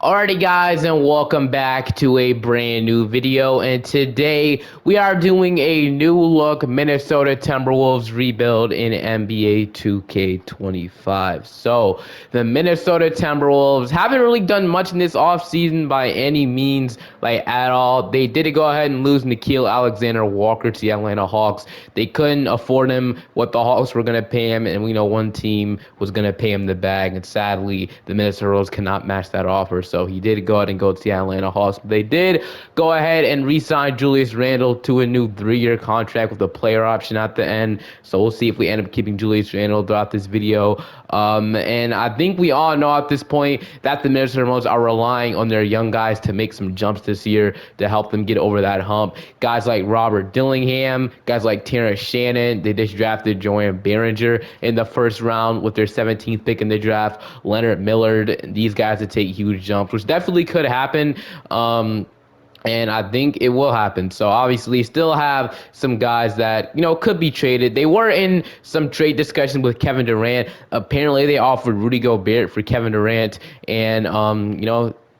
Alrighty guys, and welcome back to a brand new video, and today we are doing a new look Minnesota Timberwolves rebuild in NBA 2K25. So the Minnesota Timberwolves haven't really done much in this offseason by any means, like at all. They did go ahead and lose Nickeil Alexander-Walker to the Atlanta Hawks. They couldn't afford him what the Hawks were going to pay him, and we know one team was going to pay him the bag, and sadly the Minnesota Timberwolves cannot match that offer. So he did go ahead and go to the Atlanta Hawks. But they did go ahead and re-sign Julius Randle to a new 3-year contract with a player option at the end. So we'll see if we end up keeping Julius Randle throughout this video. And I think we all know at this point that the Minnesota Timberwolves are relying on their young guys to make some jumps this year to help them get over that hump. Guys like Robert Dillingham, guys like Terrence Shannon. They just drafted Joanne Behringer in the first round with their 17th pick in the draft. Leonard Millard. These guys to take huge jumps, which definitely could happen. And I think it will happen. So obviously still have some guys that, could be traded. They were in some trade discussions with Kevin Durant. Apparently they offered Rudy Gobert for Kevin Durant. And,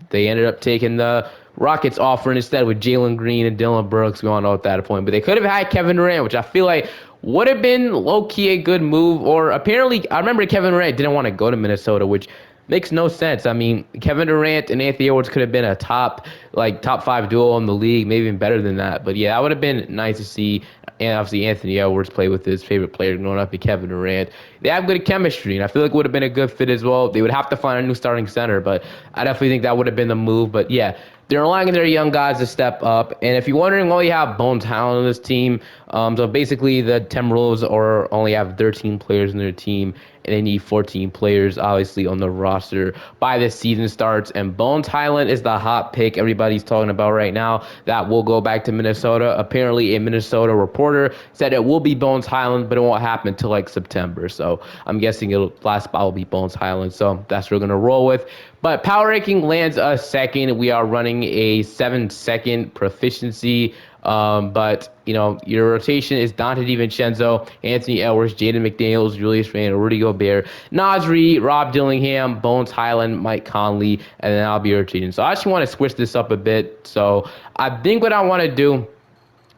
they ended up taking the Rockets offer instead with Jalen Green and Dylan Brooks. We all know at that point. But they could have had Kevin Durant, which I feel like would have been low-key a good move. Or apparently, I remember Kevin Durant didn't want to go to Minnesota, which makes no sense. I mean, Kevin Durant and Anthony Edwards could have been a top 5 duo in the league, maybe even better than that. But yeah, that would have been nice to see. And obviously Anthony Edwards play with his favorite player growing up in Kevin Durant. They have good chemistry, and I feel like it would have been a good fit as well. They would have to find a new starting center, but I definitely think that would have been the move. But yeah, they're relying on their young guys to step up. And if you're wondering why you have Bones Talent on this team, so basically the Timberwolves only have 13 players in their team, and they need 14 players, obviously, on the roster by the season starts. And Bones Highland is the hot pick everybody's talking about right now that will go back to Minnesota. Apparently, a Minnesota reporter said it will be Bones Highland, but it won't happen until September. So I'm guessing last spot will be Bones Highland. So that's what we're going to roll with. But power ranking lands us second. We are running a 7-second proficiency. But your rotation is Dante DiVincenzo, Anthony Edwards, Jaden McDaniels, Julius Randle, Rudy Gobert, Naz Reid, Rob Dillingham, Bones Highland, Mike Conley, and then I'll be rotating. So I actually want to switch this up a bit. So I think what I want to do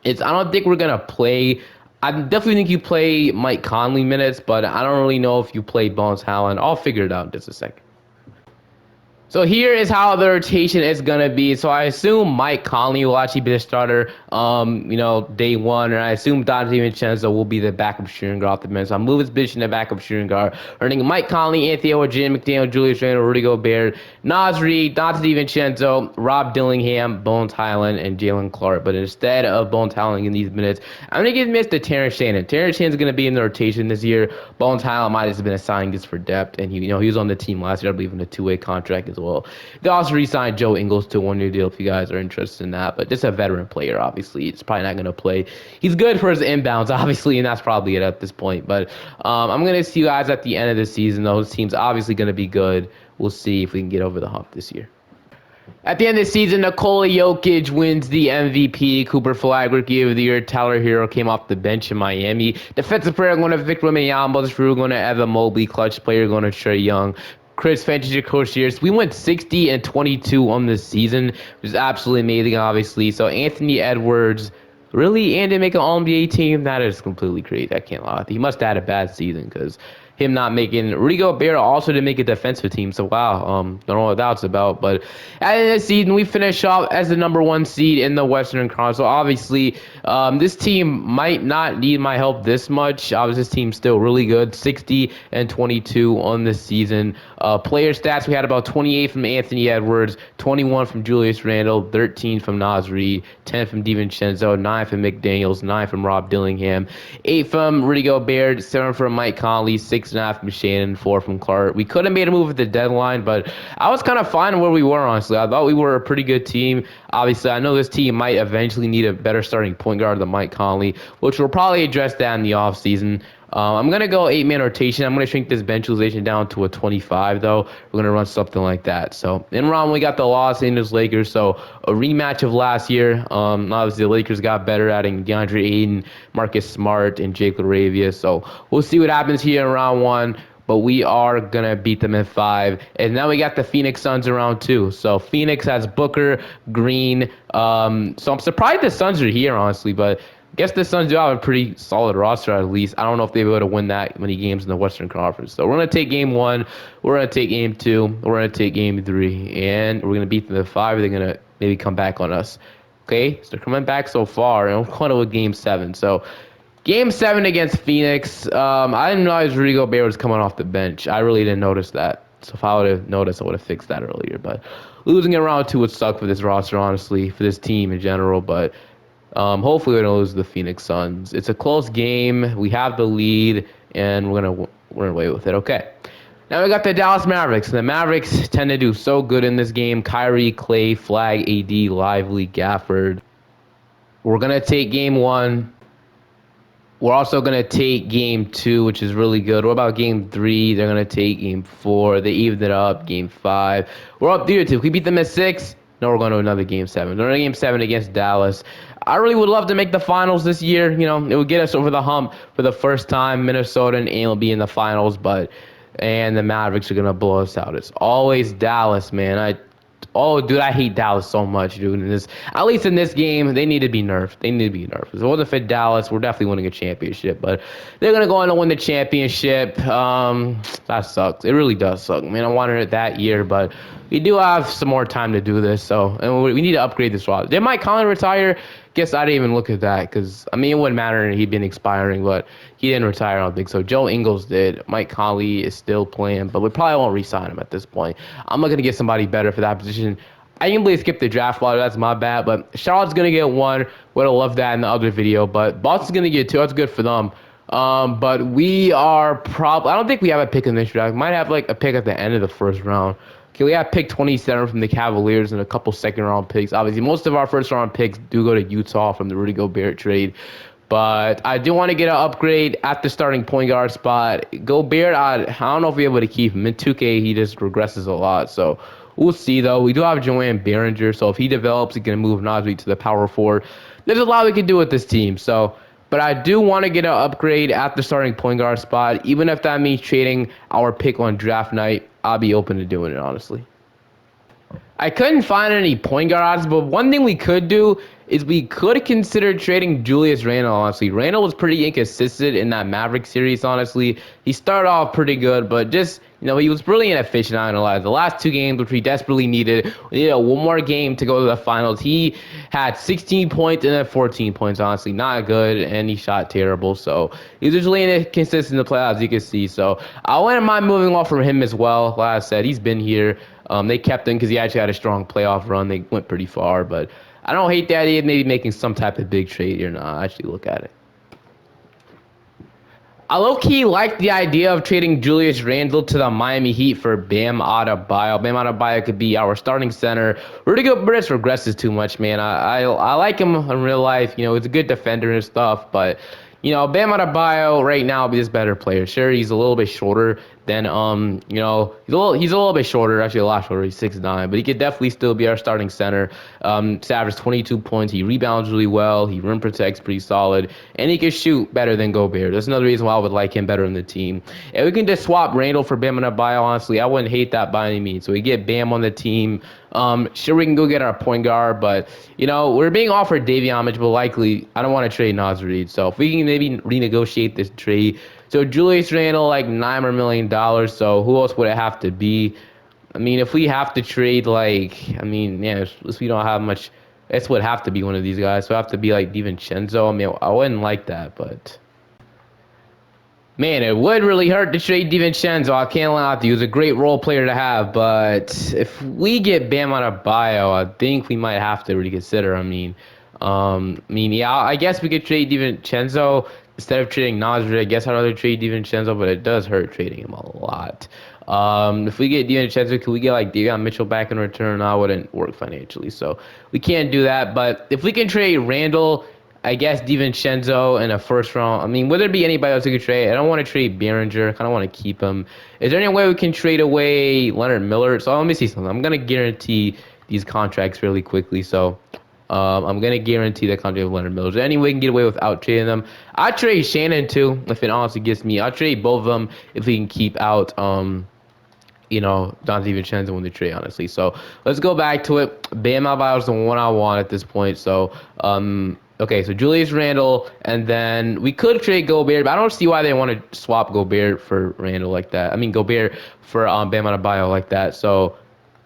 is I don't think we're going to play. I definitely think you play Mike Conley minutes, but I don't really know if you play Bones Highland. I'll figure it out in just a second. So here is how the rotation is going to be. So I assume Mike Conley will actually be the starter, day one. And I assume Dante DiVincenzo will be the backup shooting guard off the bench. So I'm moving this position to backup shooting guard. Running Mike Conley, Anthony Edwards, Jaden McDaniel, Julius Randle, Rudy Gobert, Naz Reid, Dante DiVincenzo, Rob Dillingham, Bones Highland, and Jalen Clark. But instead of Bones Highland in these minutes, I'm going to give minutes to Terrence Shannon. Terrence Shannon's going to be in the rotation this year. Bones Highland might have been assigned just for depth. And he was on the team last year, I believe, in a 2-way contract as well. They also re-signed Joe Ingles to a 1-year deal if you guys are interested in that. But just a veteran player, obviously. It's probably not going to play. He's good for his inbounds, obviously, and that's probably it at this point. But I'm going to see you guys at the end of the season. Those teams obviously going to be good. We'll see if we can get over the hump this year. At the end of the season, Nikola Jokic wins the MVP. Cooper Flag Rookie of the Year. Tyler Hero came off the bench in Miami. Defensive player going to Victor Wembanyama. Drew going to Evan Mobley. Clutch player going to Trae Young. Chris Fantasy Coach here. So we went 60-22 on this season, which is absolutely amazing, obviously. So Anthony Edwards really and to make an All-NBA team, that is completely crazy. I can't lie. He must have had a bad season because him not making Rudy Gobert also didn't make a defensive team. So wow, don't know what that's about. But at the end of the season, we finished off as the number 1 seed in the Western Conference. So obviously, this team might not need my help this much. Obviously, this team's still really good. 60-22 on this season. Player stats, we had about 28 from Anthony Edwards, 21 from Julius Randle, 13 from Naz Reid, 10 from DiVincenzo, 9 from McDaniels, 9 from Rob Dillingham, 8 from Rudy Gobert, 7 from Mike Conley, 6.5 from Shannon, 4 from Clark. We could have made a move at the deadline, but I was kind of fine where we were, honestly. I thought we were a pretty good team. Obviously, I know this team might eventually need a better starting point guard than Mike Conley, which we'll probably address that in the offseason. I'm going to go 8-man rotation. I'm going to shrink this bench utilization down to a 25, though. We're going to run something like that. So, in round, we got the Los Angeles Lakers. So, a rematch of last year. Obviously, the Lakers got better, adding DeAndre Ayton, Marcus Smart, and Jake LaRavia. So, we'll see what happens here in round 1. but we are gonna beat them in 5. And now we got the Phoenix Suns around too. So Phoenix has Booker, Green. So I'm surprised the Suns are here, honestly, but I guess the Suns do have a pretty solid roster at least. I don't know if they'll be able to win that many games in the Western Conference. So we're gonna take game 1, we're gonna take game 2, we're gonna take game 3, and we're gonna beat them in 5. They're gonna maybe come back on us. Okay, so they're coming back so far, and we're going to with game 7. So game 7 against Phoenix. I didn't realize Rudy Gobert was coming off the bench. I really didn't notice that. So if I would have noticed, I would have fixed that earlier. But losing in round 2 would suck for this roster, honestly, for this team in general. But hopefully we don't lose to the Phoenix Suns. It's a close game. We have the lead, and we're gonna run away with it. Okay. Now we got the Dallas Mavericks. The Mavericks tend to do so good in this game. Kyrie, Clay, Flag, AD, Lively, Gafford. We're gonna take game 1. We're also going to take game 2, which is really good. What about game 3? They're going to take game 4. They evened it up. Game 5. We're up 3-2. If we beat them at 6, no, we're going to another game 7. Another game 7 against Dallas. I really would love to make the finals this year. You know, it would get us over the hump for the first time. Minnesota and AIM will be in the finals, and the Mavericks are going to blow us out. It's always Dallas, man. Oh, dude, I hate Dallas so much, dude. At least in this game, they need to be nerfed. They need to be nerfed. If it wasn't for Dallas, we're definitely winning a championship. But they're gonna go on to win the championship. That sucks. It really does suck. Man, I wanted it that year, but we do have some more time to do this. So, and we need to upgrade this roster. Did Mike Conley retire? Guess I didn't even look at that because I mean it wouldn't matter. He'd been expiring, but he didn't retire. I don't think so. Joe Ingles did. Mike Conley is still playing, but we probably won't re-sign him at this point. I'm not gonna get somebody better for that position. I can believe skip the draft lottery. That's my bad. But Charlotte's gonna get 1. Would have loved that in the other video. But Boston's gonna get 2. That's good for them. But we are probably. I don't think we have a pick in this draft. We might have like a pick at the end of the first round. Okay, we have pick 27 from the Cavaliers and a couple second-round picks. Obviously, most of our first-round picks do go to Utah from the Rudy Gobert trade. But I do want to get an upgrade at the starting point guard spot. Gobert, I don't know if we're able to keep him. In 2K, he just regresses a lot. So we'll see, though. We do have Joanne Behringer. So if he develops, he can move Nasri to the power forward. There's a lot we can do with this team. But I do want to get an upgrade at the starting point guard spot. Even if that means trading our pick on draft night, I'll be open to doing it, honestly. I couldn't find any point guard odds, but one thing we could do is we could consider trading Julius Randle, honestly. Randle was pretty inconsistent in that Maverick series, honestly. He started off pretty good, but just, he was really inefficient, I'm not gonna lie. The last 2 games, which we desperately needed, we needed one more game to go to the finals. He had 16 points and then 14 points, honestly. Not good, and he shot terrible. So he's usually inconsistent in the playoffs, you can see. So I wouldn't mind moving off from him as well. Like I said, he's been here. They kept him because he actually had a strong playoff run. They went pretty far, but I don't hate the idea of maybe making some type of big trade here. Now, actually look at it. I low-key like the idea of trading Julius Randle to the Miami Heat for Bam Adebayo. Bam Adebayo could be our starting center. Rudy Gobert regresses too much, man. I like him in real life. He's a good defender and stuff, but Bam Adebayo right now is a better player. Sure, he's a little bit shorter than he's a little bit shorter, actually a lot shorter. He's 6'9", but he could definitely still be our starting center. Average 22 points. He rebounds really well. He rim protects pretty solid, and he can shoot better than Gobert. That's another reason why I would like him better in the team. And we can just swap Randle for Bam Adebayo. Honestly, I wouldn't hate that by any means. So we get Bam on the team. Sure, we can go get our point guard, but we're being offered Davion Mitchell, but likely I don't want to trade Naz Reid. So if we can maybe renegotiate this trade, so Julius Randle like $9 million. So who else would it have to be? I mean, if we have to trade if we don't have much, it would have to be one of these guys. So it have to be like DiVincenzo. I mean, I wouldn't like that, but. Man, it would really hurt to trade DiVincenzo. I can't lie to you. He was a great role player to have, but if we get Bam Adebayo, I think we might have to reconsider. Yeah, I guess we could trade DiVincenzo instead of trading Nasri. I guess I'd rather trade DiVincenzo, but it does hurt trading him a lot. If we get DiVincenzo, could we get like Davion Mitchell back in return? I wouldn't work financially, so we can't do that. But if we can trade Randle, I guess DiVincenzo in a first round. I mean, would there be anybody else we could trade? I don't want to trade Behringer. I kind of want to keep him. Is there any way we can trade away Leonard Miller? So let me see something. I'm going to guarantee these contracts really quickly. So I'm gonna guarantee the contract of Leonard Miller. Is there any way we can get away without trading them? I trade Shannon too, if it honestly gets me. I'll trade both of them if we can keep out Dante DiVincenzo in the trade, honestly. So let's go back to it. Bam Adebayo is the one I want at this point. So, okay, so Julius Randle, and then we could trade Gobert, but I don't see why they want to swap Gobert for Randle like that. I mean, Gobert for Bam Adebayo like that. So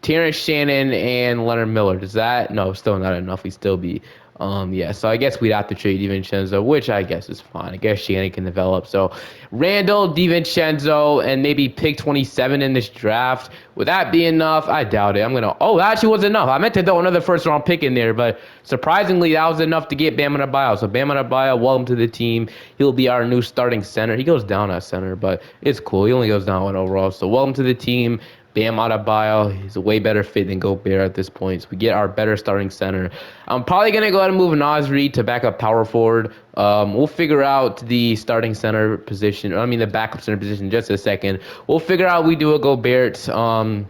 Terrence Shannon and Leonard Miller. Does that? No, still not enough. We still be. Yeah, so I guess we'd have to trade DiVincenzo, which I guess is fine. I guess Shannon can develop. So Randall, DiVincenzo, and maybe pick 27 in this draft. Would that be enough? I doubt it. Oh, that actually was enough. I meant to throw another first round pick in there, but surprisingly, that was enough to get Bam Adebayo. So Bam Adebayo, welcome to the team. He'll be our new starting center. He goes down at center, but it's cool. He only goes down one overall. So welcome to the team. Bam Adebayo, he's a way better fit than Gobert at this point. So we get our better starting center. I'm probably going to go ahead and move Naz Reid to backup power forward. We'll figure out the starting center position, the backup center position in just a second. We'll figure out we do a Gobert. We'd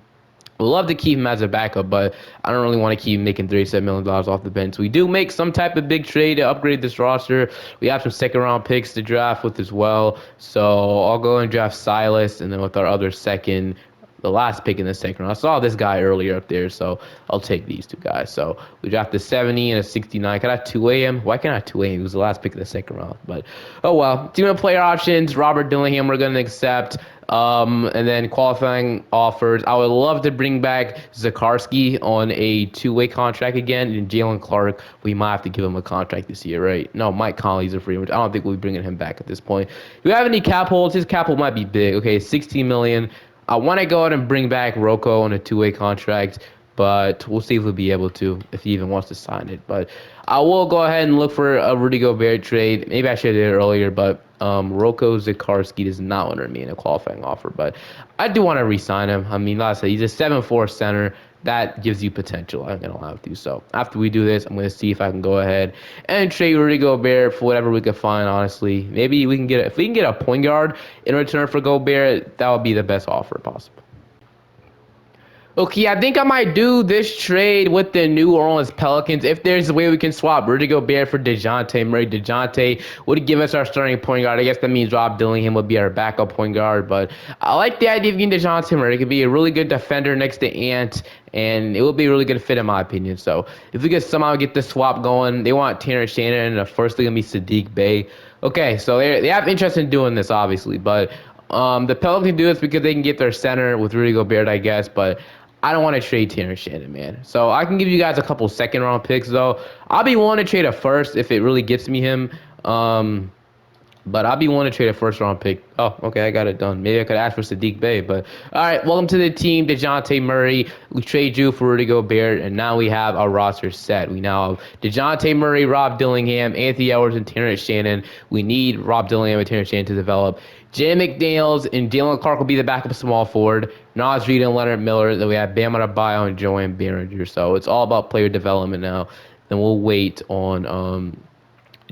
love to keep him as a backup, but I don't really want to keep making $37 million off the bench. We do make some type of big trade to upgrade this roster. We have some second-round picks to draft with as well. So I'll go and draft Silas, and then with our other second, the last pick in the second round. I saw this guy earlier up there, so I'll take these two guys. So we drafted 70 and a 69. Can I 2A him? Why can't I 2A him? He was the last pick of the second round. But, oh well. Team of player options, Robert Dillingham, we're going to accept. And then qualifying offers. I would love to bring back Zakarsky on a two-way contract again. And Jalen Clark, we might have to give him a contract this year, right? No, Mike Conley's a free agent. I don't think we'll be bringing him back at this point. Do we have any cap holds? His cap hold might be big. Okay, $16 million. I want to go ahead and bring back Rocco on a two-way contract, but we'll see if we'll be able to, if he even wants to sign it. But I will go ahead and look for a Rudy Gobert trade. Maybe I should have did it earlier, but Rocco Zakarsky does not want to remain a qualifying offer. But I do want to re-sign him. I mean, like I said, he's a 7'4" center. That gives you potential. I'm going to allow it to. So after we do this, I'm going to see if I can go ahead and trade Rudy Gobert for whatever we can find, honestly. Maybe we can if we can get a point guard in return for Gobert, that would be the best offer possible. Okay, I think I might do this trade with the New Orleans Pelicans. If there's a way we can swap Rudy Gobert for DeJounte Murray. DeJounte would give us our starting point guard. I guess that means Rob Dillingham would be our backup point guard. But I like the idea of getting DeJounte Murray. It could be a really good defender next to Ant, and it would be a really good fit in my opinion. So if we could somehow get the swap going, they want Terrence Shannon, and the first thing going to be Sadiq Bey. Okay, so they have interest in doing this, obviously. But the Pelicans do this because they can get their center with Rudy Gobert, I guess. But I don't want to trade Terrence Shannon, man. So I can give you guys a couple second-round picks, though. I'll be willing to trade a first if it really gets me him. But I'll be willing to trade a first-round pick. Oh, okay, I got it done. Maybe I could ask for Sadiq Bey. But, all right, welcome to the team, DeJounte Murray. We trade you for Rudy Gobert, and now we have our roster set. We now have DeJounte Murray, Rob Dillingham, Anthony Edwards, and Terrence Shannon. We need Rob Dillingham and Terrence Shannon to develop. Jay McDaniels and Jalen Clark will be the backup small forward. Naz Reid and Leonard Miller. Then we have Bam Adebayo and Joanne Behringer. So it's all about player development now. Then we'll wait on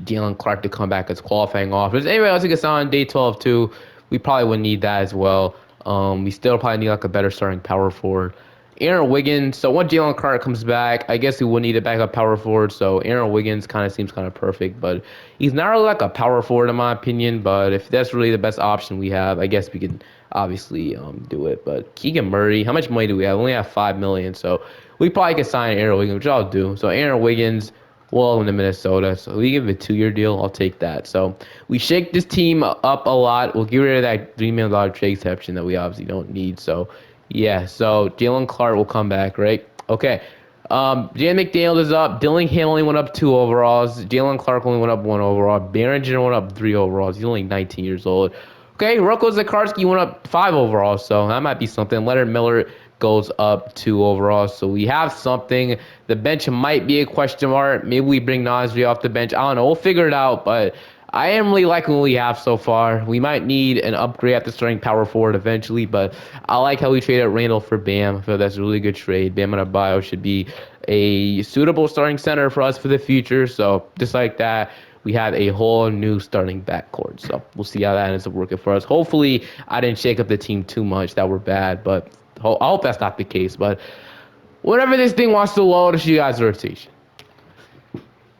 Jalen Clark to come back as qualifying offers. Anybody else who gets on day 12 too, we probably would need that as well. We still probably need like a better starting power forward. Aaron Wiggins. So once Jalen Clark comes back, I guess we will need a backup power forward. So Aaron Wiggins kind of seems kind of perfect, but he's not really like a power forward in my opinion. But if that's really the best option we have, I guess we can obviously do it. But Keegan Murray, how much money do we have? We only have $5 million, so we probably could sign Aaron Wiggins, which I'll do. So Aaron Wiggins. Well, in Minnesota, so we give it a 2-year deal. I'll take that. So we shake this team up a lot. We'll get rid of that $3 million trade exception that we obviously don't need. So, yeah. So Jalen Clark will come back, right? Okay. Jalen McDaniels is up. Dillingham only went up 2 overalls. Jalen Clark only went up 1 overall. Behringer went up 3 overalls. He's only 19 years old. Okay, Rocco Zakarsky went up 5 overalls, so that might be something. Leonard Miller goes up 2 overalls, so we have something. The bench might be a question mark. Maybe we bring Nasri off the bench. I don't know. We'll figure it out, but I am really liking what we have so far. We might need an upgrade at the starting power forward eventually, but I like how we traded Randall for Bam. I feel that's a really good trade. Bam Adebayo should be a suitable starting center for us for the future, so just like that, we have a whole new starting backcourt. So we'll see how that ends up working for us. Hopefully, I didn't shake up the team too much that were bad, but I hope that's not the case. But whenever this thing wants to load, I'll show you guys the rotation.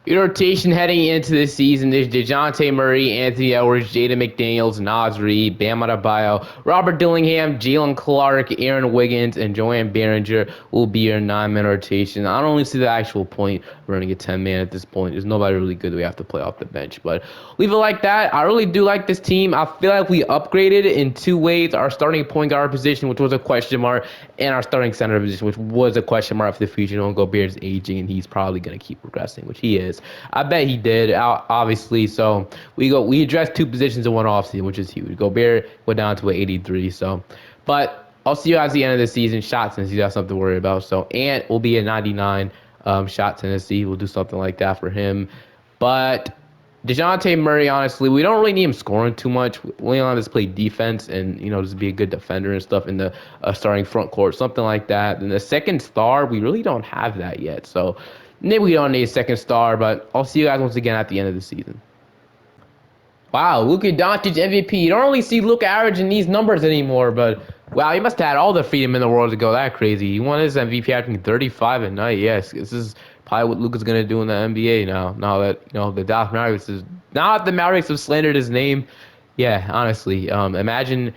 Your rotation heading into the season is DeJounte Murray, Anthony Edwards, Jaden McDaniels, Nas Reed, Bam Adebayo, Robert Dillingham, Jalen Clark, Aaron Wiggins, and Joanne Behringer will be your 9-man rotation. I don't really see the actual point of running a 10-man at this point. There's nobody really good that we have to play off the bench. But leave it like that. I really do like this team. I feel like we upgraded in two ways. Our starting point guard position, which was a question mark, and our starting center position, which was a question mark for the future. Don't Gobert is aging, and he's probably going to keep progressing, which he is. I bet he did, obviously. So we addressed two positions in one offseason, which is huge. Gobert went down to an 83. So, but I'll see you guys at the end of the season. Shots, since you got something to worry about. So Ant will be at 99. Shot Tennessee. We'll do something like that for him. But DeJounte Murray, honestly, we don't really need him scoring too much. We only want to play defense and, just be a good defender and stuff in the starting front court, something like that. And the second star, we really don't have that yet. So maybe we don't need a second star, but I'll see you guys once again at the end of the season. Wow, Luka Doncic MVP. You don't really see Luka averaging these numbers anymore, but wow, he must have had all the freedom in the world to go that crazy. He won his MVP averaging 35 a night. Yes, this is probably what Luka's gonna do in the NBA now. Now that the Dallas Mavericks is now that the Mavericks have slandered his name. Yeah, honestly, imagine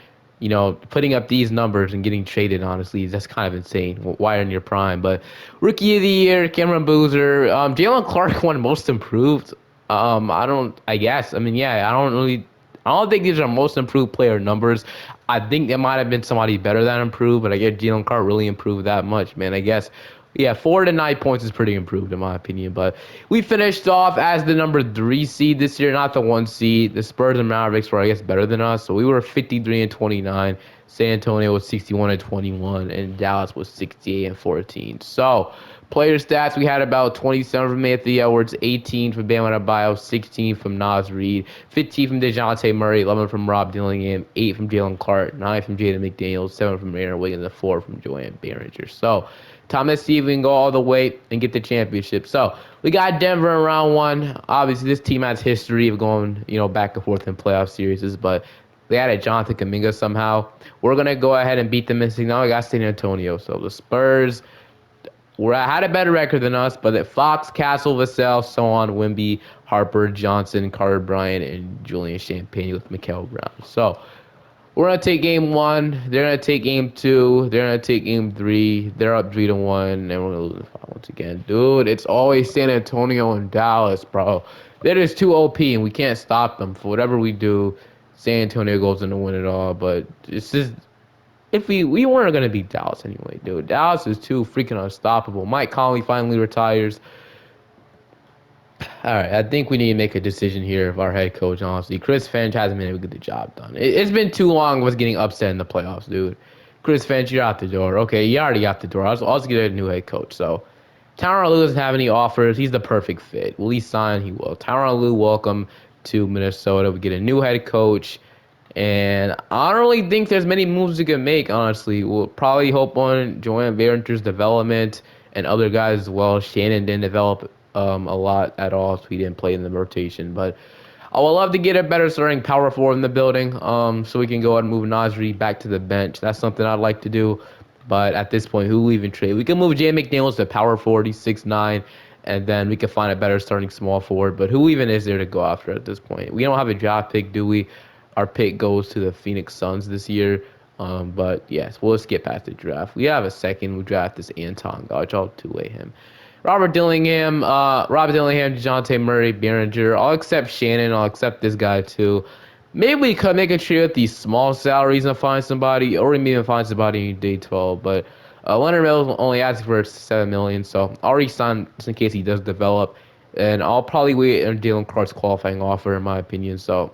putting up these numbers and getting traded. Honestly, that's kind of insane. Why in your prime? But Rookie of the Year, Cameron Boozer, Jalen Clark won Most Improved. I don't. I guess. I mean, yeah. I don't really. I don't think these are most improved player numbers. I think there might have been somebody better that improved, but I guess Jalen Carr really improved that much, man. I guess. Yeah, 4 to 9 points is pretty improved in my opinion. But we finished off as the number 3 seed this year, not the 1 seed. The Spurs and Mavericks were, I guess, better than us. So we were 53 and 29. San Antonio was 61 and 21, and Dallas was 68 and 14. So player stats, we had about 27 from Anthony Edwards, 18 from Bam Adebayo, 16 from Nas Reed, 15 from DeJounte Murray, 11 from Rob Dillingham, 8 from Jalen Clark, 9 from Jaden McDaniels, 7 from Aaron Wiggins, and 4 from Joanne Behringer. So time to see if we can go all the way and get the championship. So we got Denver in round 1. Obviously, this team has history of going, back and forth in playoff series, but they added Jonathan Kuminga somehow. We're going to go ahead and beat them in now. We got San Antonio. So the Spurs had a better record than us, but at Fox, Castle, Vassell, so on, Wimby, Harper, Johnson, Carter Bryant, and Julian Champagne with Mikael Brown. So we're going to take game 1. They're going to take game 2. They're going to take game 3. They're up 3-1, and we're going to lose once again. Dude, it's always San Antonio and Dallas, bro. They're just too OP, and we can't stop them. For whatever we do, San Antonio goes in to win it all. But it's just, if we weren't going to beat Dallas anyway, dude. Dallas is too freaking unstoppable. Mike Conley finally retires. All right, I think we need to make a decision here of our head coach, honestly. Chris Finch hasn't been able to get the job done. It's been too long with getting upset in the playoffs, dude. Chris Finch, you're out the door. Okay, you already got the door. I'll also get a new head coach. So Tyronn Lue doesn't have any offers. He's the perfect fit. Will he sign? He will. Tyronn Lue, welcome to Minnesota. We get a new head coach. And I don't really think there's many moves we can make, honestly. We'll probably hope on Joanne Behringer's development and other guys as well. Shannon didn't develop a lot at all, so he didn't play in the rotation. But I would love to get a better starting power forward in the building, so we can go ahead and move Nasri back to the bench. That's something I'd like to do. But at this point, who will even trade? We can move Jay McDaniels to power forward. He's 6'9", and then we can find a better starting small forward. But who even is there to go after at this point? We don't have a draft pick, do we? Our pick goes to the Phoenix Suns this year. But yes, we'll skip past the draft. We have a second. We draft this Anton Gauch. I'll two-way him. Robert Dillingham, DeJounte Murray, Behringer. I'll accept Shannon. I'll accept this guy too. Maybe we could make a trade with these small salaries and find somebody, or maybe even find somebody in day 12. But Leonard Mills only asking for $7 million, so I'll re-sign just in case he does develop. And I'll probably wait on Jalen Clark's qualifying offer, in my opinion. So.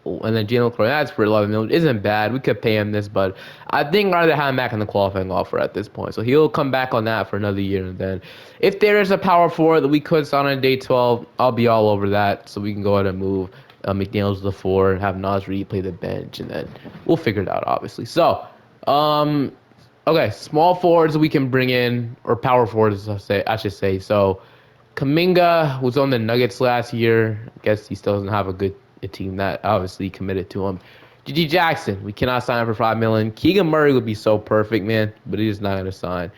And then Jalen Clark, that's for $11 million. Isn't bad. We could pay him this, but I think I'd rather have him back on the qualifying offer at this point. So he'll come back on that for another year. And then if there is a power forward that we could sign on day 12, I'll be all over that. So we can go ahead and move McDaniels to the 4, have Nas Reed play the bench, and then we'll figure it out, obviously. So, okay, small forwards we can bring in, or power forwards, I should say. So Kuminga was on the Nuggets last year. I guess he still doesn't have a team that obviously committed to him. G.G. Jackson, we cannot sign him for $5 million. Keegan Murray would be so perfect, man, but he's not going to sign.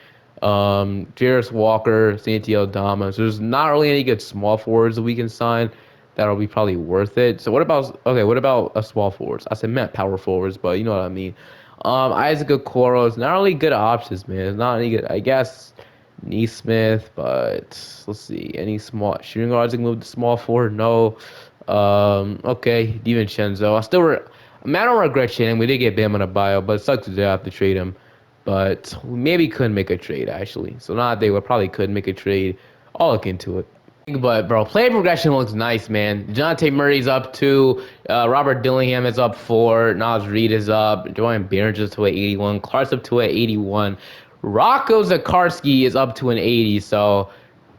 Jarris Walker, Santi Aldama. So there's not really any good small forwards that we can sign that'll be probably worth it. So what about a small forwards? I said meant power forwards, but you know what I mean. Isaac Okoro is not really good options, man. It's not any good. I guess Neesmith, but let's see. Any small shooting guards that can move to small forward? No. Okay, DiVincenzo. I don't regret trading. We did get Bam on a bio, but it sucks to have to trade him. But we maybe could make a trade actually. So now they would probably could make a trade. I'll look into it. But bro, player progression looks nice, man. Dejounte Murray's up 2. Robert Dillingham is up 4. Nas Reed is up. Dorian Berenger is to an 81. Clark's up to an 81. Rocco Zakarski is up to an 80. So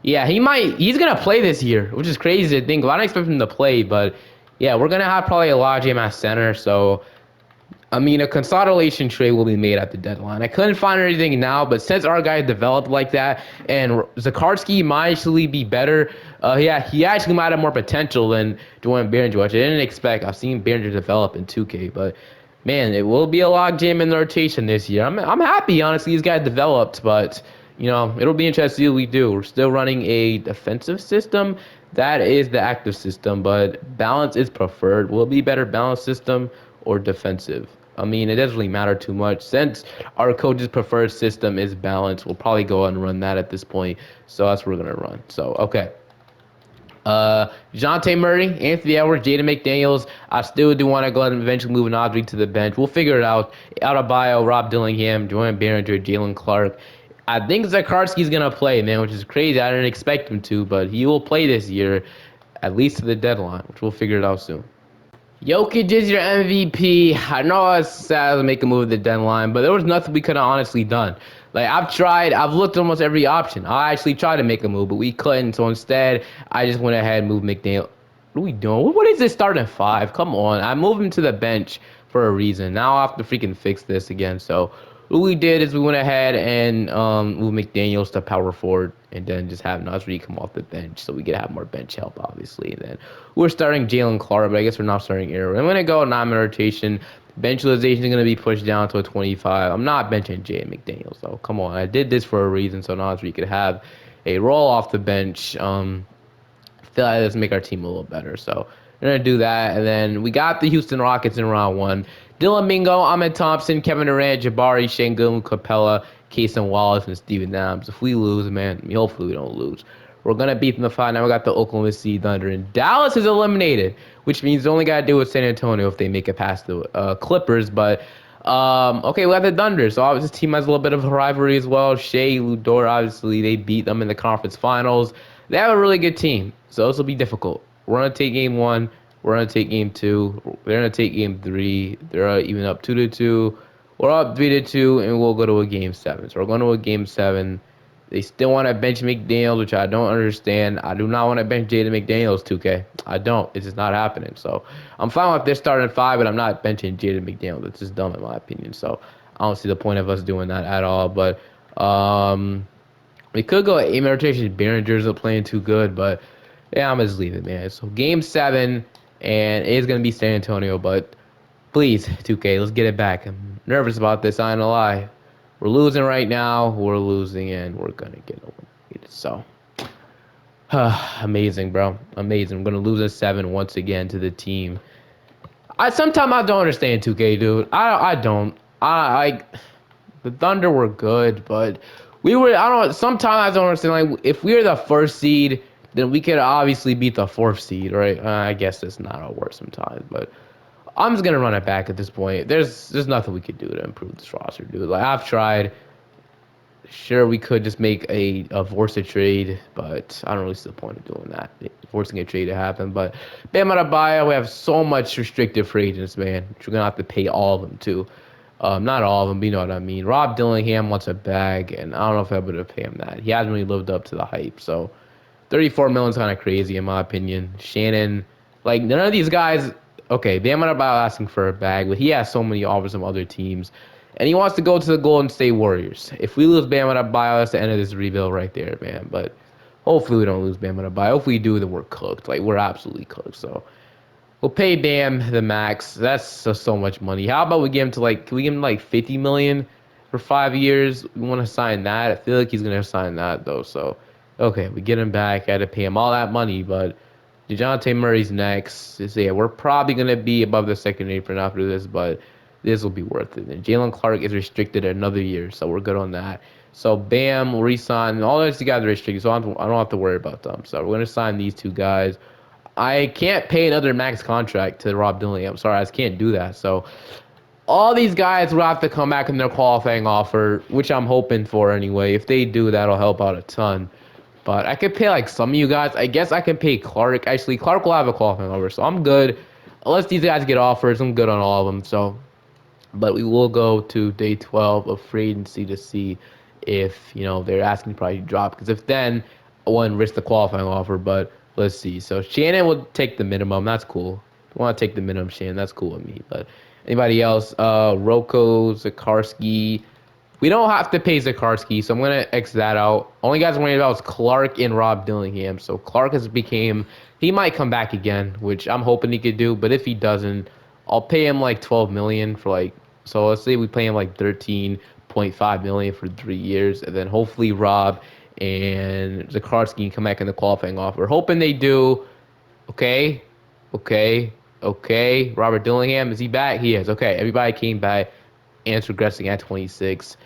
yeah, he's gonna play this year, which is crazy to think. I don't expect him to play, but yeah, we're gonna have probably a lot of him at center. So I mean, a consolidation trade will be made at the deadline. I couldn't find anything now, but since our guy developed like that, and Zakarski might actually be better, yeah, he actually might have more potential than Dwayne Behringer, which I didn't expect. I've seen Behringer develop in 2K, but man, it will be a log jam in the rotation this year. I'm happy, honestly, these guys developed, but you know, it'll be interesting to see what we do. We're still running a defensive system. That is the active system, but balance is preferred. Will it be better balance system or defensive? I mean, it doesn't really matter too much. Since our coach's preferred system is balance, we'll probably go and run that at this point. So that's what we're going to run. So, okay. Dejounte Murray, Anthony Edwards, Jaden McDaniels. I still do want to go ahead and eventually move Nasri to the bench. We'll figure it out. Adebayo, Rob Dillingham, Dorian Behringer, Jalen Clark. I think Zakarski's going to play, man, which is crazy. I didn't expect him to, but he will play this year, at least to the deadline, which we'll figure it out soon. Jokic is your MVP. I know it's sad to make a move at the deadline, but there was nothing we could have honestly done. Like, I've looked at almost every option. I actually tried to make a move, but we couldn't. So instead, I just went ahead and moved McDaniel. What are we doing? What is this starting 5? Come on. I moved him to the bench for a reason. Now I have to freaking fix this again. So what we did is we went ahead and moved McDaniels to power forward and then just have Nasri come off the bench so we could have more bench help, obviously. And then we're starting Jalen Clark, but I guess we're not starting Arrow. I'm going to go 9-minute rotation. Bench utilization is going to be pushed down to a 25. I'm not benching Jay McDaniels, though. Come on. I did this for a reason so Nasri could have a roll off the bench. Feel like this make our team a little better. So we're going to do that. And then we got the Houston Rockets in round 1. Dylan Mingo, Ahmed Thompson, Kevin Durant, Jabari, Şengün, Capella, Cason Wallace, and Steven Adams. If we lose, man, I mean, hopefully we don't lose. We're going to beat them the 5. Now we got the Oklahoma City Thunder. And Dallas is eliminated, which means the only got to do with San Antonio if they make it past the Clippers. But, okay, we got the Thunder. So obviously this team has a little bit of a rivalry as well. Shea, Ludor, obviously, they beat them in the conference finals. They have a really good team, so this will be difficult. We're going to take game 1. We're going to take game 2. They're going to take game 3. They're even up 2-2. We're up 3-2, and we'll go to a game 7. So we're going to a game 7. They still want to bench McDaniels, which I don't understand. I do not want to bench Jaden McDaniels, 2K. I don't. It's just not happening. So I'm fine with this starting 5, but I'm not benching Jaden McDaniels. It's just dumb in my opinion. So I don't see the point of us doing that at all. But we could go 8-minute rotation. Behringer's not playing too good, but yeah, I'm just leaving, man. So game 7, and it is going to be San Antonio, but please, 2K, let's get it back. I'm nervous about this, I ain't gonna lie. We're losing right now. We're losing, and we're going to get eliminated. So, amazing, bro. Amazing. I'm going to lose a 7 once again to the team. Sometimes I don't understand 2K, dude. I don't. The Thunder were good, but I don't know, sometimes I don't understand, like, if we were the 1st seed, then we could obviously beat the 4th seed, right? I guess that's not how it works sometimes, but I'm just gonna run it back at this point. There's nothing we could do to improve this roster, dude. Like, I've tried. Sure, we could just make a force a trade, but I don't really see the point of doing that, forcing a trade to happen. But Bam Adebayo, we have so much restricted free agents, man. We're gonna have to pay all of them too. Not all of them, but you know what I mean. Rob Dillingham wants a bag, and I don't know if I'm able to pay him that. He hasn't really lived up to the hype, so 34 million is kind of crazy in my opinion. Shannon, like, none of these guys. Okay, Bam Adebayo asking for a bag, but he has so many offers from other teams, and he wants to go to the Golden State Warriors. If we lose Bam Adebayo, that's the end of this rebuild right there, man. But hopefully we don't lose Bam Adebayo. If we do, then we're cooked. Like, we're absolutely cooked. So we'll pay Bam the max. That's so much money. How about we give him to, like, can we give him like 50 million for 5 years. We want to sign that. I feel like he's gonna sign that though. So, okay, we get him back. Had to pay him all that money, but DeJounte Murray's next. So yeah, we're probably gonna be above the second apron after this, but this will be worth it. And Jalen Clark is restricted another year, so we're good on that. So Bam, we'll resign. All these guys are restricted, so I don't have to worry about them. So we're gonna sign these two guys. I can't pay another max contract to Rob Dillingham. I'm sorry, I just can't do that. So all these guys will have to come back in their qualifying offer, which I'm hoping for anyway. If they do, that'll help out a ton. But I could pay like some of you guys. I guess I can pay Clark. Actually, Clark will have a qualifying offer, so I'm good. Unless these guys get offers, I'm good on all of them. So, but we will go to day 12 of free agency to see if they're asking probably to drop. Because if then I wouldn't risk the qualifying offer. But let's see. So Shannon will take the minimum. That's cool. If you want to take the minimum, Shannon, that's cool with me. But anybody else? Rocco, Zakarski. We don't have to pay Zakarski, so I'm gonna X that out. Only guys I'm worried about is Clark and Rob Dillingham. So Clark he might come back again, which I'm hoping he could do. But if he doesn't, I'll pay him like 12 million for like. So let's say we pay him like 13.5 million for 3 years, and then hopefully Rob and Zakarski can come back in the qualifying offer. Hoping they do. Okay, okay. Robert Dillingham, is he back? He is. Okay, everybody came back and it's regressing at 26,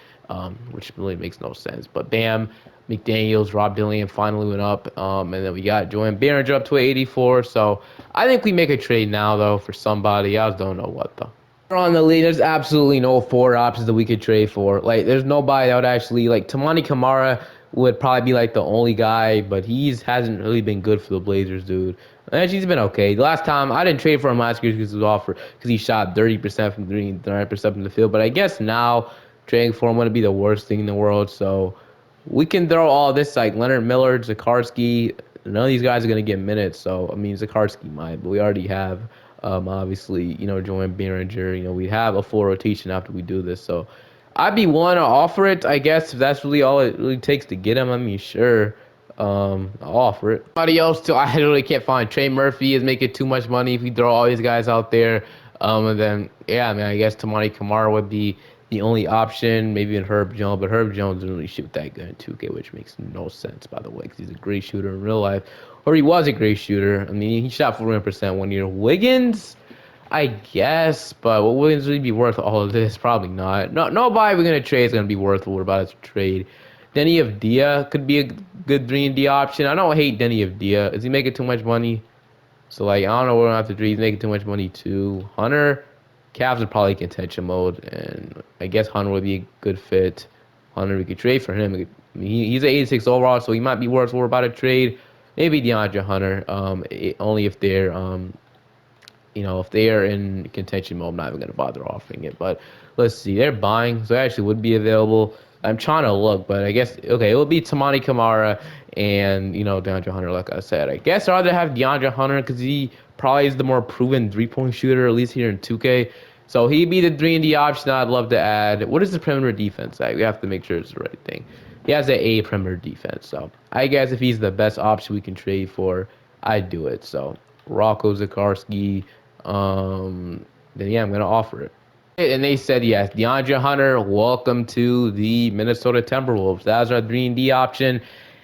which really makes no sense. But bam, McDaniels, Rob Dillingham finally went up, and then we got Joanne Behringer up to 84. So I think we make a trade now, though, for somebody. I just don't know what, though. On the league, there's absolutely no four options that we could trade for. Like, there's nobody that would actually like Tamani Kamara would probably be like the only guy, but he's hasn't really been good for the Blazers, dude. Actually, he's been okay. The last time I didn't trade for him last year because he was offered because he shot 30% from three, 30% from the field. But I guess now trading for him would be the worst thing in the world. So we can throw all this like Leonard Miller, Zakarski. None of these guys are gonna get minutes. So I mean, Zakarski might, but we already have obviously Joanne Behringer. We have a full rotation after we do this. So I'd be willing to offer it. I guess if that's really all it really takes to get him. I mean, sure. I'll offer it. Anybody else too? I really can't find. Trey Murphy is making too much money if we throw all these guys out there. And then yeah, man, I guess Tamani Kamara would be the only option. Maybe in Herb Jones, but Herb Jones doesn't really shoot that good in 2K, which makes no sense, by the way, because he's a great shooter in real life, or he was a great shooter. I mean, he shot 41% 1 year. Wiggins, I guess, but will Wiggins really be worth all of this? Probably not. No, nobody we're gonna trade is gonna be worth what we're about to trade. Denny of Dia could be a good 3-and-D option. I don't hate Denny of Dia. Is he making too much money? So, like, I don't know what we're going to have to do. He's making too much money, too. Hunter, Cavs are probably contention mode, and I guess Hunter would be a good fit. Hunter, we could trade for him. He's an 86 overall, so he might be worth what we're about to trade. Maybe DeAndre Hunter, only if they're if they are in contention mode, I'm not even going to bother offering it. But let's see. They're buying, so it actually would be available. I'm trying to look, but I guess, okay, it would be Tamani Kamara and, DeAndre Hunter, like I said. I guess I'd rather have DeAndre Hunter because he probably is the more proven three-point shooter, at least here in 2K. So he'd be the 3-and-D option I'd love to add. What is the perimeter defense at? We have to make sure it's the right thing. He has an A perimeter defense. So I guess if he's the best option we can trade for, I'd do it. So Rocco Zakarski, then yeah, I'm gonna offer it. And they said yes. DeAndre Hunter, welcome to the Minnesota Timberwolves. That's our 3-and-D option.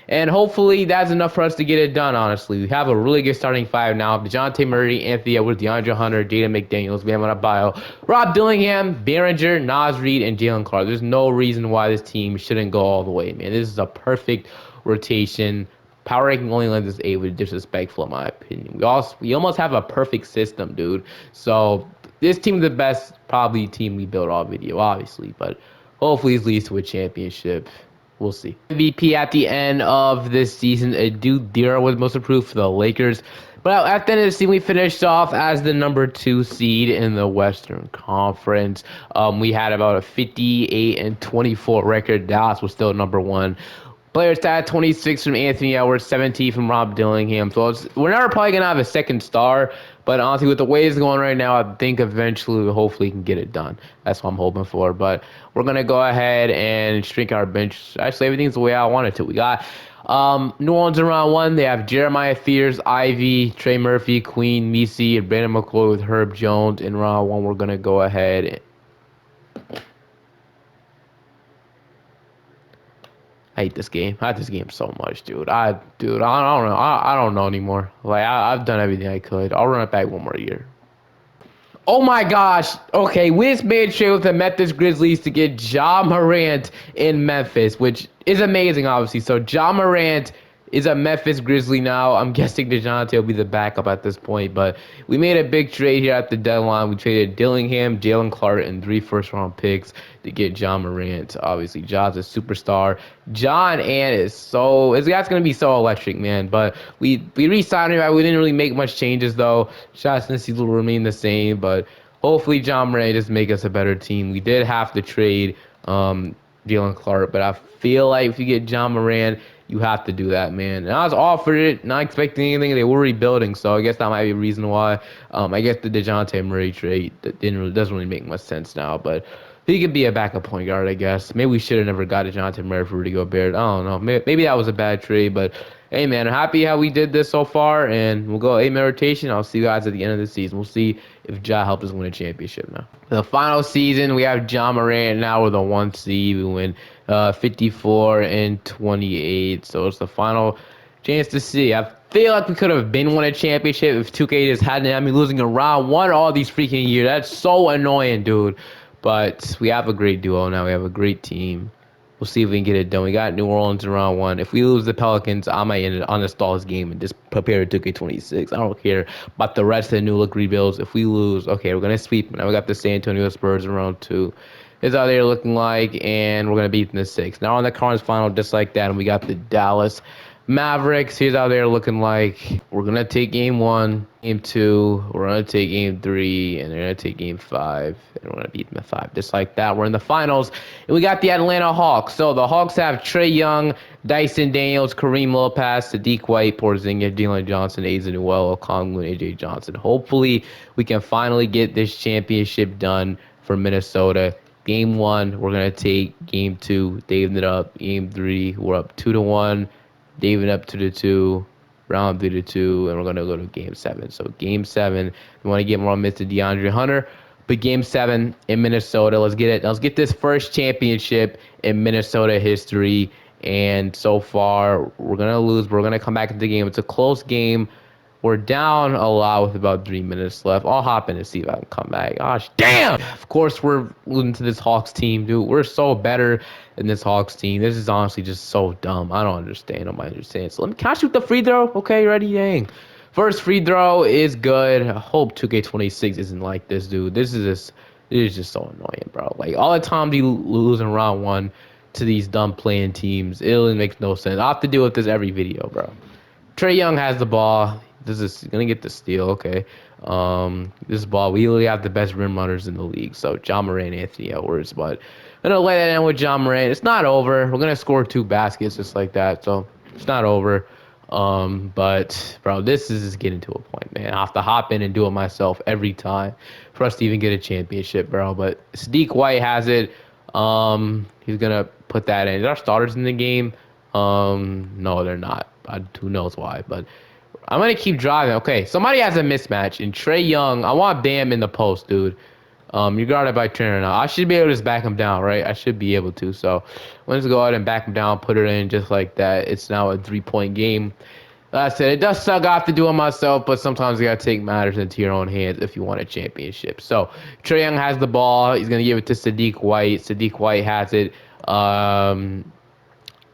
And hopefully that's enough for us to get it done, honestly. We have a really good starting five now. DeJounte Murray, Anthony Edwards, DeAndre Hunter, Jaden McDaniels, we have on our bio. Rob Dillingham, Behringer, Naz Reid, and Jalen Clark. There's no reason why this team shouldn't go all the way, man. This is a perfect rotation. Power ranking only lends us 8, which is disrespectful in my opinion. We almost have a perfect system, dude. So this team is the best probably team we built all video, obviously, but hopefully it leads to a championship. We'll see. MVP at the end of this season, Dude Dira was most improved for the Lakers. But at the end of the season, we finished off as the number 2 seed in the Western Conference. We had about a 58-24 record. Dallas was still number 1. Player stat 26 from Anthony Edwards, 17 from Rob Dillingham. So we're never probably going to have a second star. But honestly, with the way it's going right now, I think eventually, hopefully, we can get it done. That's what I'm hoping for. But we're going to go ahead and shrink our bench. Actually, everything's the way I want it to. We got New Orleans in round 1. They have Jeremiah Fears, Ivy, Trey Murphy, Queen, Misi, and Brandon McCoy with Herb. Jones. In round 1, we're going to go ahead. We're going to go ahead and shrink our bench. Actually, everything's the way I want it to. We got New Orleans in round 1. They have Jeremiah Fears, Ivy, Trey Murphy, Queen, Misi, and Brandon McCoy with Herb Jones. In round 1, we're going to go ahead I hate this game. I hate this game so much, dude. I don't know. I don't know anymore. Like I've done everything I could. I'll run it back one more year. Oh my gosh. Okay, we just made sure with the Memphis Grizzlies to get Ja Morant in Memphis, which is amazing, obviously. So Ja Morant is a Memphis Grizzly now. I'm guessing DeJounte will be the backup at this point, but we made a big trade here at the deadline. We traded Dillingham, Jalen Clark, and 3 first-round picks to get Ja Morant. Obviously, Ja's a superstar. John Ant is so this guy's gonna be so electric, man. But we re-signed him. We didn't really make much changes though. Shots and steals will remain the same, but hopefully John Morant just make us a better team. We did have to trade Jalen Clark, but I feel like if you get John Morant, you have to do that, man. And I was offered it, not expecting anything. They were rebuilding, so I guess that might be a reason why. I guess the DeJounte Murray trade that doesn't really make much sense now, but he could be a backup point guard, I guess. Maybe we should have never got DeJounte Murray for Rudy Gobert. I don't know. Maybe that was a bad trade, but hey, man, I'm happy how we did this so far, and we'll go 8-man rotation. I'll see you guys at the end of the season. We'll see if Ja helped us win a championship now. The final season, we have Ja Morant now with a 1 seed. We win 54 and 28, so it's the final chance to see. I feel like we could have been won a championship if 2K just hadn't had me losing a round one all these freaking years. That's so annoying, dude. But we have a great duo now. We have a great team. We'll see if we can get it done. We got New Orleans in round one. If we lose the Pelicans, I might end it uninstall this game and just prepare to 2K26. I don't care about the rest of the new look rebuilds. If we lose, okay, we're gonna sweep. Now we got the San Antonio Spurs in round two. Is how they're looking like, and we're gonna beat them in the six. Now on the conference final, just like that, and we got the Dallas Mavericks. Here's how they're looking like. We're gonna take game one, game two. We're gonna take game three, and they're gonna take game five, and we're gonna beat them at five, just like that. We're in the finals, and we got the Atlanta Hawks. So the Hawks have Trae Young, Dyson Daniels, Kareem Lopez, Sadiq White, Porzingis, Jalen Johnson, Asa Newell, Okongwu, and AJ Johnson. Hopefully, we can finally get this championship done for Minnesota. Game one, we're gonna take game two, David up. Game three, we're up 2-1. David up to the 2, round 3-2, and we're gonna go to game seven. So game seven, we want to get more on Mr. DeAndre Hunter, but game seven in Minnesota. Let's get it. Let's get this first championship in Minnesota history. And so far, we're gonna lose. But we're gonna come back into the game. It's a close game. We're down a lot with about 3 minutes left. I'll hop in and see if I can come back. Gosh, damn! Of course, we're losing to this Hawks team, dude. We're so better than this Hawks team. This is honestly just so dumb. I don't understand. Nobody understands. So can I shoot the free throw? Okay, ready? Dang. First free throw is good. I hope 2K26 isn't like this, dude. This is just so annoying, bro. Like, all the times you lose in round one to these dumb playing teams, it really makes no sense. I have to deal with this every video, bro. Trae Young has the ball. This is gonna get the steal, okay. This ball, we really have the best rim runners in the league. So John Morant, Anthony Edwards, but I'm gonna lay that in with John Morant. It's not over. We're gonna score 2 baskets just like that. So it's not over. But bro, this is just getting to a point, man. I have to hop in and do it myself every time for us to even get a championship, bro. But Sadiq White has it. He's gonna put that in. Is our starters in the game? No, they're not. Who knows why? But I'm gonna keep driving. Okay, somebody has a mismatch, and Trae Young. I want Bam in the post, dude. You're guarded by Turner now. I should be able to just back him down, right? I should be able to. So let's go ahead and back him down, put it in just like that. It's now a 3-point game. Like I said, it does suck. I have to do it myself, but sometimes you gotta take matters into your own hands if you want a championship. So Trae Young has the ball. He's gonna give it to Sadiq White. Sadiq White has it.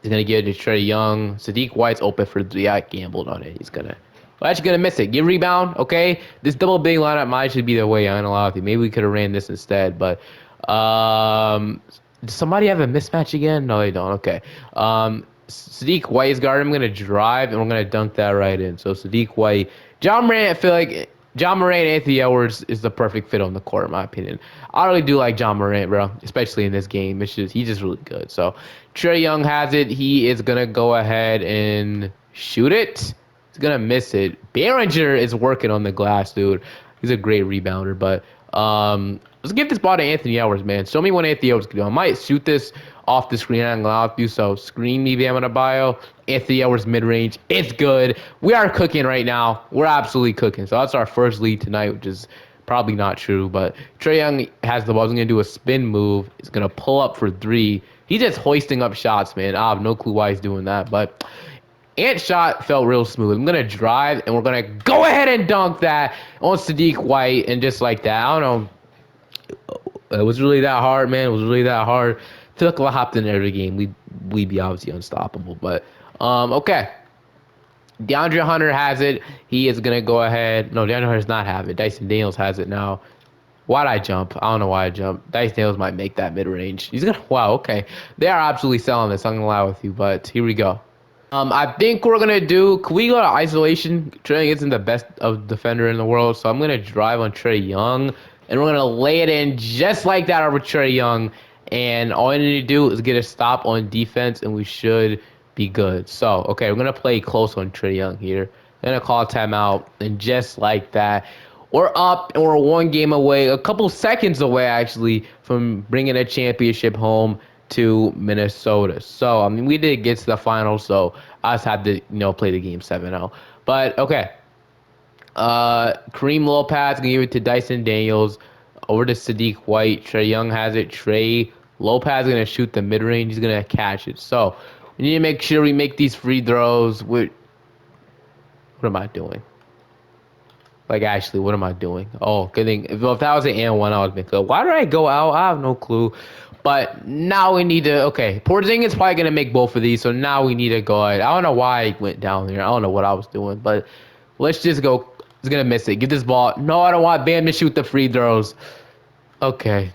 He's going to give it to Trae Young. Sadiq White's open for 3. I gambled on it. Well, actually going to miss it. Get rebound, okay? This double big lineup might actually be the way. I'm going to allow it. Maybe we could have ran this instead, but does somebody have a mismatch again? No, they don't. Okay. Sadiq White is guarding. I'm going to drive, and we're going to dunk that right in. So Sadiq White. John Morant, I feel like John Morant and Anthony Edwards is the perfect fit on the court, in my opinion. I really do like John Morant, bro, especially in this game. He's just really good. So Trae Young has it. He is gonna go ahead and shoot it. He's gonna miss it. Behringer is working on the glass, dude. He's a great rebounder. But let's give this ball to Anthony Edwards, man. Show me what Anthony Edwards can do. I might shoot this off the screen. I'm gonna allow you. So screen me, Bam Adebayo. Anthony Edwards mid-range. It's good. We are cooking right now. We're absolutely cooking. So that's our first lead tonight, which is probably not true. But Trae Young has the ball. He's going to do a spin move. He's going to pull up for 3. He's just hoisting up shots, man. I have no clue why he's doing that, but Ant shot felt real smooth. I'm gonna drive, and we're gonna go ahead and dunk that on Sadiq White, and just like that. I don't know. It was really that hard, man. It was really that hard. I feel like if I hopped in every game, we'd be obviously unstoppable. But okay. DeAndre Hunter has it. He is gonna go ahead. No, DeAndre Hunter does not have it. Dyson Daniels has it now. Why'd I jump? I don't know why I jumped. Dyson Daniels might make that mid range. He's gonna. Wow. Okay. They are absolutely selling this. I'm gonna lie with you, but here we go. I think we're gonna do. Can we go to isolation? Trey isn't the best of defender in the world, so I'm gonna drive on Trey Young, and we're gonna lay it in just like that over Trey Young. And all I need to do is get a stop on defense, and we should be good. So, okay, we're gonna play close on Trey Young here. Gonna call timeout, and just like that, we're up, and we're one game away, a couple seconds away actually, from bringing a championship home to Minnesota. So, I mean, we did get to the finals, so I just had to, play the game 7-0. But, okay. Kareem Lopez gonna give it to Dyson Daniels. Over to Sadiq White. Trey Young has it. Trey Lopez gonna shoot the mid range. He's gonna catch it. So, we need to make sure we make these free throws. What am I doing? Like, actually, what am I doing? Oh, good thing. If that was an and one, I would make good. Why did I go out? I have no clue. But now we need to. Okay, Porzingis probably gonna make both of these. So now we need to go ahead. I don't know why I went down there. I don't know what I was doing. But let's just go. He's gonna miss it. Get this ball. No, I don't want Bam to shoot the free throws. Okay.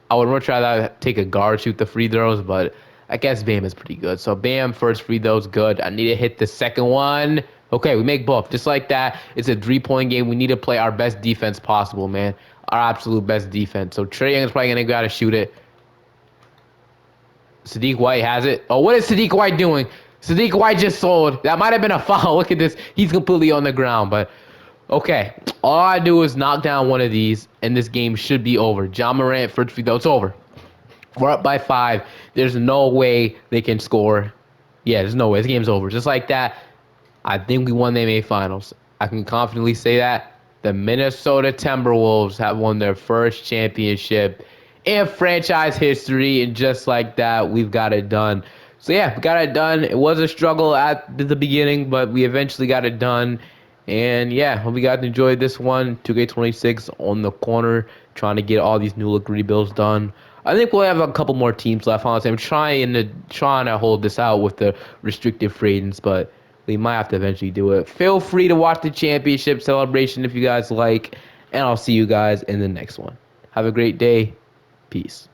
I would much rather take a guard shoot the free throws, but I guess Bam is pretty good. So Bam, first free throws, good. I need to hit the second one. Okay, we make both. Just like that. It's a 3-point game. We need to play our best defense possible, man. Our absolute best defense. So Trae Young is probably going to go out to shoot it. Sadiq White has it. Oh, what is Sadiq White doing? Sadiq White just sold. That might have been a foul. Look at this. He's completely on the ground, but okay. All I do is knock down one of these, and this game should be over. Ja Morant, first free throw. It's over. We're up by 5. There's no way they can score. Yeah, there's no way. This game's over. Just like that, I think we won the NBA Finals. I can confidently say that. The Minnesota Timberwolves have won their first championship in franchise history, and just like that, we've got it done. So yeah, we got it done. It was a struggle at the beginning, but we eventually got it done. And yeah, hope you guys enjoyed this one. 2K26 on the corner, trying to get all these new look rebuilds done. I think we'll have a couple more teams left. Honestly, I'm trying to hold this out with the restricted free agents, but we might have to eventually do it. Feel free to watch the championship celebration if you guys like, and I'll see you guys in the next one. Have a great day. Peace.